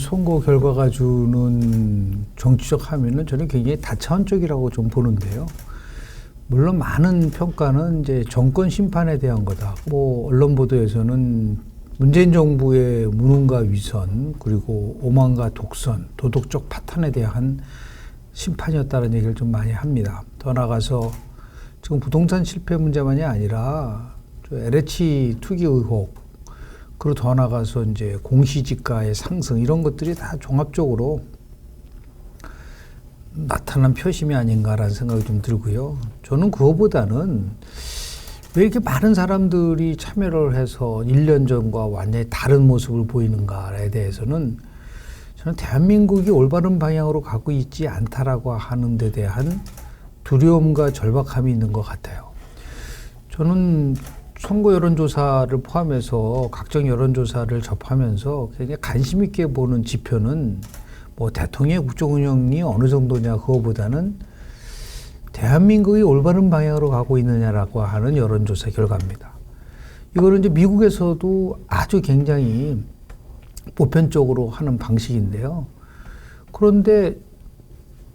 선거 결과가 주는 정치적 함의는 저는 굉장히 다차원적이라고 좀 보는데요. 물론 많은 평가는 이제 정권 심판에 대한 거다. 뭐 언론 보도에서는 문재인 정부의 무능과 위선, 그리고 오만과 독선, 도덕적 파탄에 대한 심판이었다는 얘기를 좀 많이 합니다. 더 나아가서 지금 부동산 실패 문제만이 아니라 LH 투기 의혹, 그리고 더 나아가서 이제 공시지가의 상승, 이런 것들이 다 종합적으로 나타난 표심이 아닌가라는 생각이 좀 들고요. 저는 그거보다는 왜 이렇게 많은 사람들이 참여를 해서 1년 전과 완전히 다른 모습을 보이는가에 대해서는 저는 대한민국이 올바른 방향으로 가고 있지 않다라고 하는 데 대한 두려움과 절박함이 있는 것 같아요. 저는 선거 여론조사를 포함해서 각종 여론조사를 접하면서 굉장히 관심 있게 보는 지표는 뭐 대통령의 국정 운영이 어느 정도냐, 그거보다는 대한민국이 올바른 방향으로 가고 있느냐라고 하는 여론조사 결과입니다. 이거는 이제 미국에서도 아주 굉장히 보편적으로 하는 방식인데요. 그런데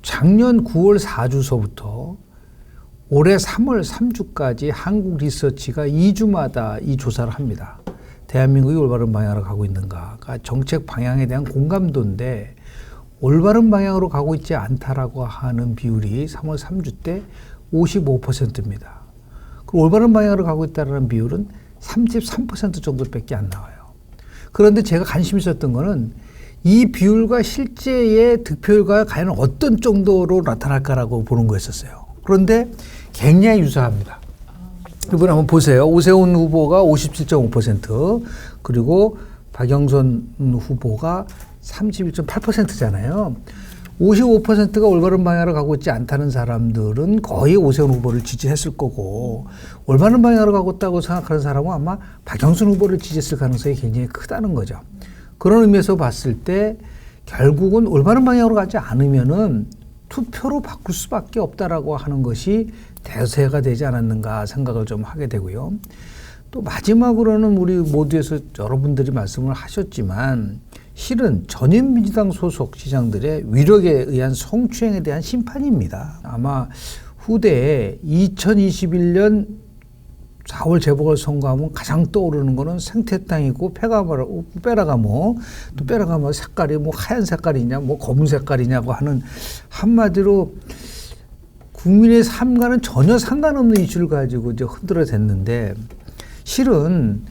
작년 9월 4주서부터 올해 3월 3주까지 한국 리서치가 2주마다 이 조사를 합니다. 대한민국이 올바른 방향으로 가고 있는가. 그러니까 정책 방향에 대한 공감도인데 올바른 방향으로 가고 있지 않다라고 하는 비율이 3월 3주 때 55%입니다. 그리고 올바른 방향으로 가고 있다는 비율은 33% 정도밖에 안 나와요. 그런데 제가 관심 있었던 거는 이 비율과 실제의 득표율과 과연 어떤 정도로 나타날까라고 보는 거였었어요. 그런데 굉장히 유사합니다. 이번에 한번 보세요. 오세훈 후보가 57.5%, 그리고 박영선 후보가 31.8%잖아요. 55%가 올바른 방향으로 가고 있지 않다는 사람들은 거의 오세훈 후보를 지지했을 거고, 올바른 방향으로 가고 있다고 생각하는 사람은 아마 박영선 후보를 지지했을 가능성이 굉장히 크다는 거죠. 그런 의미에서 봤을 때 결국은 올바른 방향으로 가지 않으면은 투표로 바꿀 수밖에 없다라고 하는 것이 대세가 되지 않았는가 생각을 좀 하게 되고요. 또 마지막으로는 우리 모두에서 여러분들이 말씀을 하셨지만 실은 전인민주당 소속 시장들의 위력에 의한 성추행에 대한 심판입니다. 아마 후대에 2021년 4월 재보궐선거하면 가장 떠오르는 거는 생태땅이고 페라가모, 또 페라가모 색깔이 뭐 하얀 색깔이냐, 뭐 검은 색깔이냐고 하는, 한마디로 국민의 삶과는 전혀 상관없는 이슈를 가지고 이제 흔들어댔는데, 실은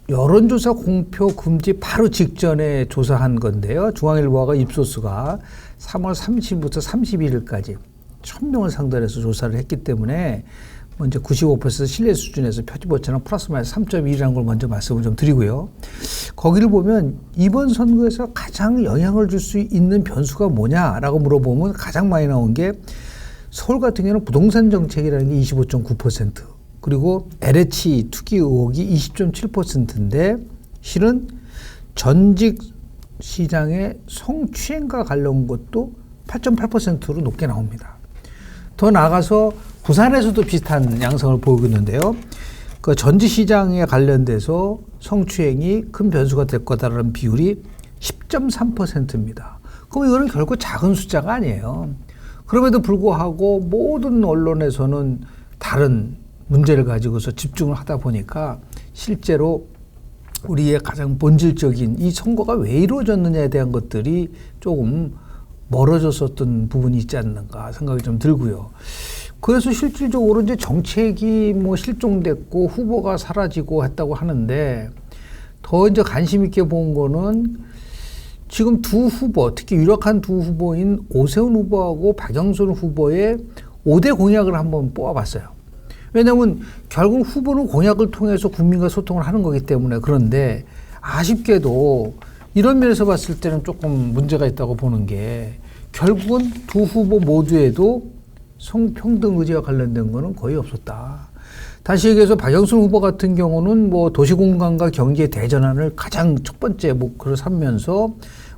여론조사 공표 금지 바로 직전에 조사한 건데요. 중앙일보가 입소수가 3월 30일부터 31일까지 1000명을 상대로 해서 조사를 했기 때문에 먼저 95% 신뢰 수준에서 표지 오차는 플러스 마이너스 3.1이라는 걸 먼저 말씀을 좀 드리고요. 거기를 보면 이번 선거에서 가장 영향을 줄 수 있는 변수가 뭐냐라고 물어보면 가장 많이 나온 게 서울 같은 경우는 부동산 정책이라는 게 25.9%, 그리고 LH 투기 의혹이 20.7%인데 실은 전직 시장의 성추행과 관련 것도 8.8%로 높게 나옵니다. 더 나아가서 부산에서도 비슷한 양상을 보이고 있는데요. 그 전지시장에 관련돼서 성추행이 큰 변수가 될 거다라는 비율이 10.3%입니다. 그럼 이거는 결코 작은 숫자가 아니에요. 그럼에도 불구하고 모든 언론에서는 다른 문제를 가지고서 집중을 하다 보니까 실제로 우리의 가장 본질적인 이 선거가 왜 이루어졌느냐에 대한 것들이 조금 멀어졌었던 부분이 있지 않는가 생각이 좀 들고요. 그래서 실질적으로 이제 정책이 뭐 실종됐고 후보가 사라지고 했다고 하는데, 더 이제 관심 있게 본 거는 지금 두 후보, 특히 유력한 두 후보인 오세훈 후보하고 박영선 후보의 5대 공약을 한번 뽑아봤어요. 왜냐하면 결국 후보는 공약을 통해서 국민과 소통을 하는 거기 때문에. 그런데 아쉽게도 이런 면에서 봤을 때는 조금 문제가 있다고 보는 게, 결국은 두 후보 모두에도 성평등 의지와 관련된 거는 거의 없었다. 다시 얘기해서 박영선 후보 같은 경우는 뭐 도시공간과 경제 대전환을 가장 첫 번째 목표로 삼면서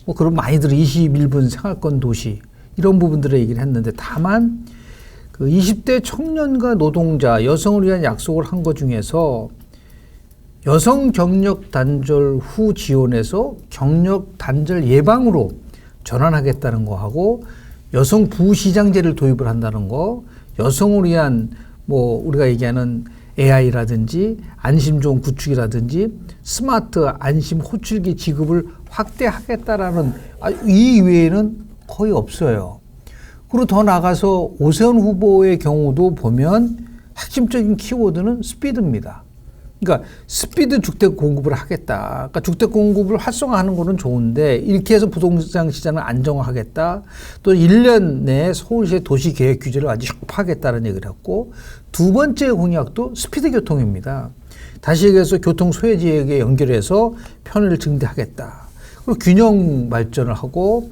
뭐 그런 많이들 21분 생활권 도시 이런 부분들을 얘기를 했는데, 다만 그 20대 청년과 노동자, 여성을 위한 약속을 한 것 중에서 여성 경력 단절 후 지원에서 경력 단절 예방으로 전환하겠다는 거 하고 여성 부시장제를 도입을 한다는 거, 여성을 위한 뭐 우리가 얘기하는 AI라든지 안심종 구축이라든지 스마트 안심 호출기 지급을 확대하겠다라는 이 외에는 거의 없어요. 그리고 더 나가서 오세훈 후보의 경우도 보면 핵심적인 키워드는 스피드입니다. 그러니까 스피드 주택 공급을 하겠다. 그러니까 주택 공급을 활성화하는 거는 좋은데 이렇게 해서 부동산 시장을 안정화하겠다. 또 1년 내에 서울시의 도시계획 규제를 아주 협파하겠다는 얘기를 했고, 두 번째 공약도 스피드 교통입니다. 다시 얘기해서 교통 소외지역에 연결해서 편의를 증대하겠다. 그리고 균형 발전을 하고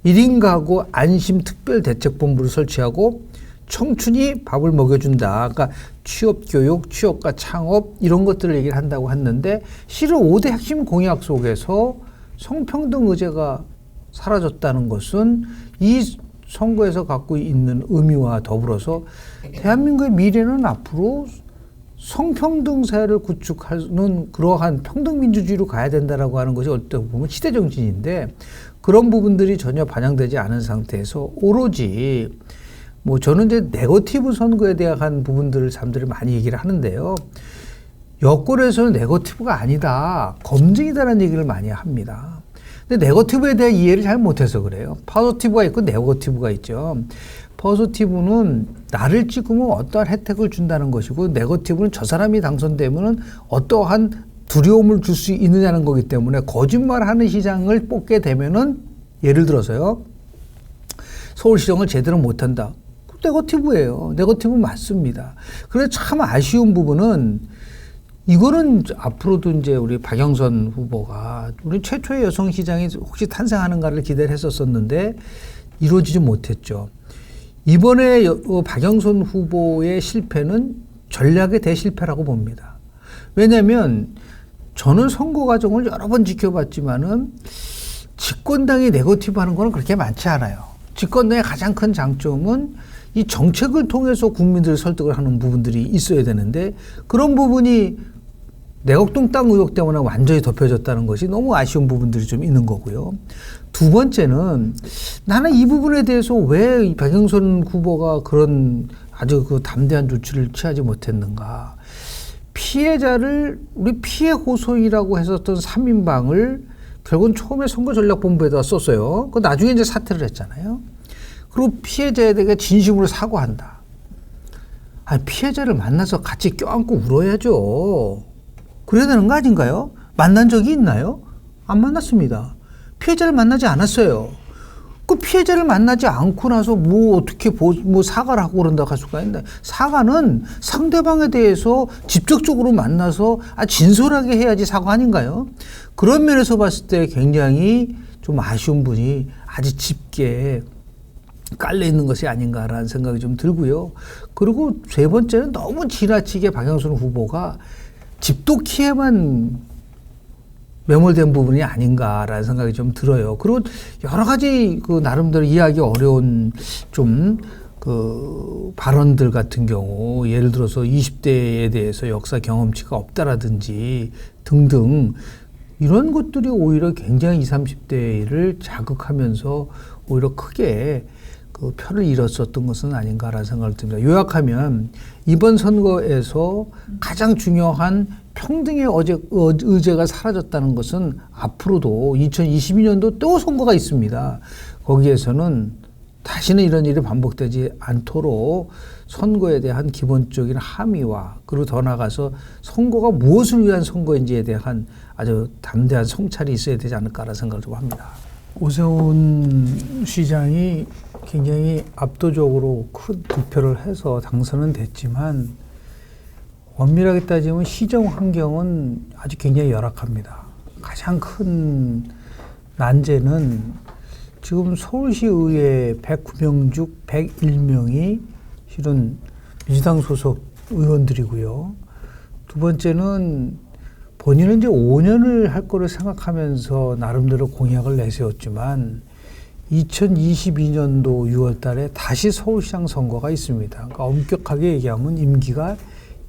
1인 가구 안심 특별대책본부를 설치하고 청춘이 밥을 먹여준다. 그러니까 취업 교육, 취업과 창업 이런 것들을 얘기를 한다고 했는데 실은 5대 핵심 공약 속에서 성평등 의제가 사라졌다는 것은 이 선거에서 갖고 있는 의미와 더불어서 대한민국의 미래는 앞으로 성평등 사회를 구축하는 그러한 평등민주주의로 가야 된다라고 하는 것이 어떻게 보면 시대정신인데 그런 부분들이 전혀 반영되지 않은 상태에서 오로지 뭐 저는 이제 네거티브 선거에 대한 부분들을 사람들이 많이 얘기를 하는데요. 여권에서는 네거티브가 아니다, 검증이다라는 얘기를 많이 합니다. 근데 네거티브에 대한 이해를 잘 못해서 그래요. 포지티브가 있고 네거티브가 있죠. 포지티브는 나를 찍으면 어떠한 혜택을 준다는 것이고, 네거티브는 저 사람이 당선되면 어떠한 두려움을 줄 수 있느냐는 거기 때문에 거짓말하는 시장을 뽑게 되면은 예를 들어서요. 서울시정을 제대로 못한다. 네거티브예요. 네거티브 맞습니다. 그래서 참 아쉬운 부분은 이거는 앞으로도 이제 우리 박영선 후보가 우리 최초의 여성 시장이 혹시 탄생하는가를 기대를 했었었는데 이루어지지 못했죠. 이번에 박영선 후보의 실패는 전략의 대실패라고 봅니다. 왜냐하면 저는 선거 과정을 여러 번 지켜봤지만은 집권당이 네거티브 하는 거는 그렇게 많지 않아요. 집권당의 가장 큰 장점은 이 정책을 통해서 국민들을 설득을 하는 부분들이 있어야 되는데 그런 부분이 내곡동 땅 의혹 때문에 완전히 덮여졌다는 것이 너무 아쉬운 부분들이 좀 있는 거고요. 두 번째는 나는 이 부분에 대해서 왜 박영선 후보가 그런 아주 그 담대한 조치를 취하지 못했는가. 피해자를 우리 피해 호소인이라고 했었던 3인방을 결국은 처음에 선거전략본부에다 썼어요. 그 나중에 이제 사퇴를 했잖아요. 그리고 피해자에 대해 진심으로 사과한다. 아니, 피해자를 만나서 같이 껴안고 울어야죠. 그래야 되는 거 아닌가요? 만난 적이 있나요? 안 만났습니다. 피해자를 만나지 않았어요. 그 피해자를 만나지 않고 나서 뭐 어떻게 뭐 사과를 하고 그런다고 할 수가 있나요? 사과는 상대방에 대해서 직접적으로 만나서 진솔하게 해야지 사과 아닌가요? 그런 면에서 봤을 때 굉장히 좀 아쉬운 분이 아주 짙게 깔려 있는 것이 아닌가라는 생각이 좀 들고요. 그리고 세 번째는 너무 지나치게 박영선 후보가 집도키에만 매몰된 부분이 아닌가라는 생각이 좀 들어요. 그리고 여러 가지 그 나름대로 이해하기 어려운 좀 그 발언들 같은 경우, 예를 들어서 20대에 대해서 역사 경험치가 없다라든지 등등 이런 것들이 오히려 굉장히 20, 30대를 자극하면서 오히려 크게 그 표를 잃었었던 것은 아닌가라는 생각을 듭니다. 요약하면 이번 선거에서 가장 중요한 평등의 의제가 사라졌다는 것은 앞으로도 2022년도 또 선거가 있습니다. 거기에서는 다시는 이런 일이 반복되지 않도록 선거에 대한 기본적인 함의와 그리고 더 나아가서 선거가 무엇을 위한 선거인지에 대한 아주 담대한 성찰이 있어야 되지 않을까라는 생각을 좀 합니다. 오세훈 시장이 굉장히 압도적으로 큰 득표를 해서 당선은 됐지만 엄밀하게 따지면 시정 환경은 아주 굉장히 열악합니다. 가장 큰 난제는 지금 서울시의회 109명 중 101명이 실은 민주당 소속 의원들이고요. 두 번째는 본인은 이제 5년을 할 거를 생각하면서 나름대로 공약을 내세웠지만 2022년도 6월 달에 다시 서울시장 선거가 있습니다. 그러니까 엄격하게 얘기하면 임기가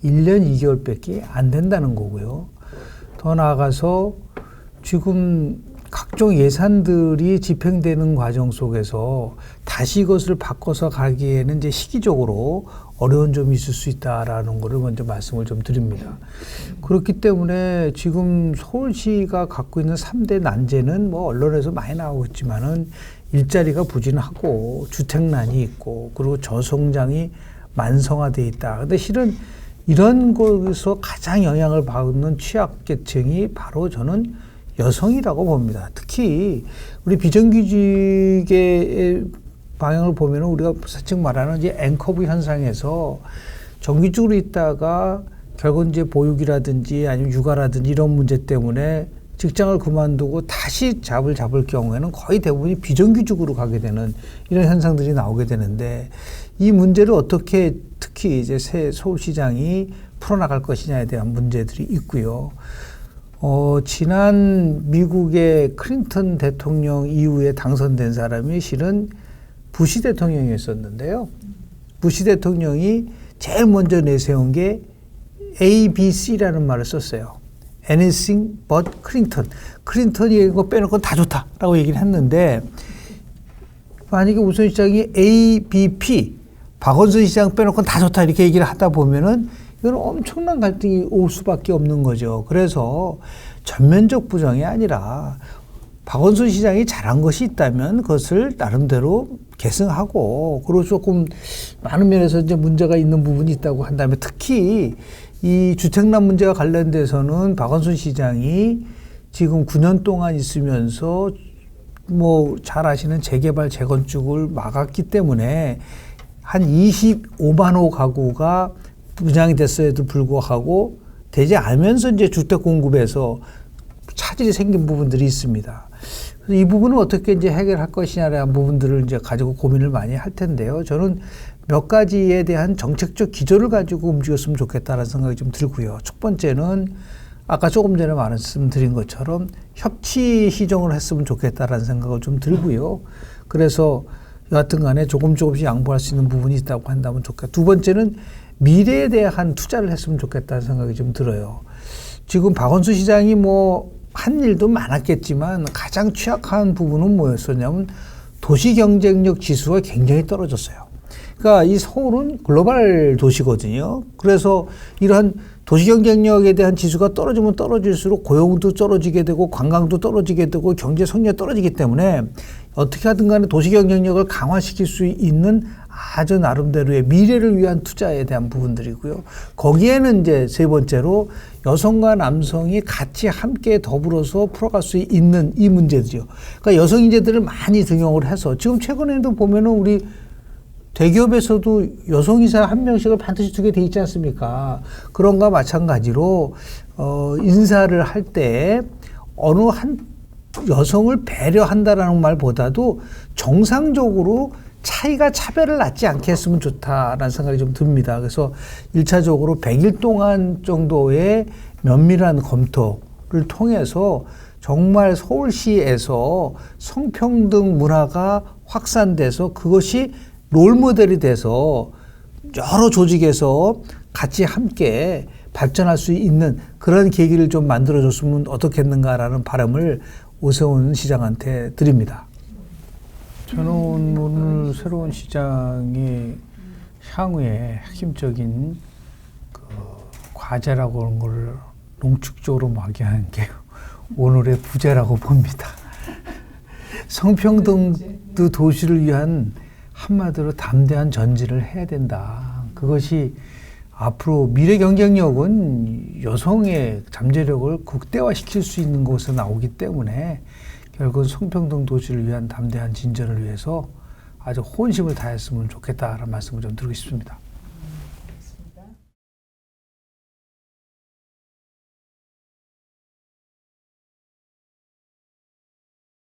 1년 2개월밖에 안 된다는 거고요. 더 나아가서 지금 각종 예산들이 집행되는 과정 속에서 다시 이것을 바꿔서 가기에는 이제 시기적으로 어려운 점이 있을 수 있다라는 것을 먼저 말씀을 좀 드립니다. 그렇기 때문에 지금 서울시가 갖고 있는 3대 난제는 뭐 언론에서 많이 나오고 있지만은 일자리가 부진하고 주택난이 있고 그리고 저성장이 만성화돼 있다. 근데 실은 이런 곳에서 가장 영향을 받는 취약계층이 바로 저는 여성이라고 봅니다. 특히 우리 비정규직의 방향을 보면 우리가 사실 말하는 이제 앵커브 현상에서 정규직으로 있다가 결국 이제 보육이라든지 아니면 육아라든지 이런 문제 때문에 직장을 그만두고 다시 잡을 경우에는 거의 대부분이 비정규직으로 가게 되는 이런 현상들이 나오게 되는데 이 문제를 어떻게 특히 이제 새 서울시장이 풀어나갈 것이냐에 대한 문제들이 있고요. 지난 미국의 클린턴 대통령 이후에 당선된 사람이 실은 부시 대통령이었었는데요. 부시 대통령이 제일 먼저 내세운 게 ABC라는 말을 썼어요. Anything but Clinton. 클린턴이 이거 빼놓고 다 좋다라고 얘기를 했는데 만약에 우선 시장이 ABP, 박원순 시장 빼놓고 다 좋다 이렇게 얘기를 하다 보면은 이건 엄청난 갈등이 올 수밖에 없는 거죠. 그래서 전면적 부정이 아니라 박원순 시장이 잘한 것이 있다면 그것을 나름대로 계승하고 그리고 조금 많은 면에서 이제 문제가 있는 부분이 있다고 한다면 특히 이 주택난 문제와 관련돼서는 박원순 시장이 지금 9년 동안 있으면서 뭐 잘 아시는 재개발 재건축을 막았기 때문에 한 25만 호 가구가 분양이 됐어에도 불구하고 되지 않으면서 이제 주택 공급에서 차질이 생긴 부분들이 있습니다. 그래서 이 부분은 어떻게 이제 해결할 것이냐라는 부분들을 이제 가지고 고민을 많이 할 텐데요. 저는 몇 가지에 대한 정책적 기조를 가지고 움직였으면 좋겠다라는 생각이 좀 들고요. 첫 번째는 아까 조금 전에 말씀드린 것처럼 협치 시정을 했으면 좋겠다라는 생각을 좀 들고요. 그래서 여하튼 간에 조금씩 양보할 수 있는 부분이 있다고 한다면 좋겠다. 두 번째는 미래에 대한 투자를 했으면 좋겠다는 생각이 좀 들어요. 지금 박원순 시장이 뭐 한 일도 많았겠지만 가장 취약한 부분은 뭐였었냐면 도시 경쟁력 지수가 굉장히 떨어졌어요. 그러니까 이 서울은 글로벌 도시거든요. 그래서 이러한 도시 경쟁력에 대한 지수가 떨어지면 떨어질수록 고용도 떨어지게 되고 관광도 떨어지게 되고 경제 성장이 떨어지기 때문에 어떻게 하든 간에 도시 경쟁력을 강화시킬 수 있는 아주 나름대로의 미래를 위한 투자에 대한 부분들이고요. 거기에는 이제 세 번째로 여성과 남성이 같이 함께 더불어서 풀어갈 수 있는 이 문제들이요. 그러니까 여성 인재들을 많이 등용을 해서 지금 최근에도 보면은 우리 대기업에서도 여성이사 한 명씩을 반드시 두게 돼 있지 않습니까? 그런 거와 마찬가지로 인사를 할 때 어느 한 여성을 배려한다라는 말보다도 정상적으로 차별을 낳지 않게 했으면 좋다라는 생각이 좀 듭니다. 그래서 1차적으로 100일 동안 정도의 면밀한 검토를 통해서 정말 서울시에서 성평등 문화가 확산돼서 그것이 롤모델이 돼서 여러 조직에서 같이 함께 발전할 수 있는 그런 계기를 좀 만들어줬으면 어떻겠는가라는 바람을 오세훈 시장한테 드립니다. 저는 오늘 새로운 시장이 향후에 핵심적인 그 과제라고 하는 걸 농축적으로 막이하는 게 오늘의 부재라고 봅니다. 성평등 도시를 위한 한마디로 담대한 전진을 해야 된다. 그것이 앞으로 미래 경쟁력은 여성의 잠재력을 극대화시킬 수 있는 곳에서 나오기 때문에 결국은 성평등 도시를 위한 담대한 진전을 위해서 아주 혼심을 다했으면 좋겠다라는 말씀을 좀 드리고 싶습니다.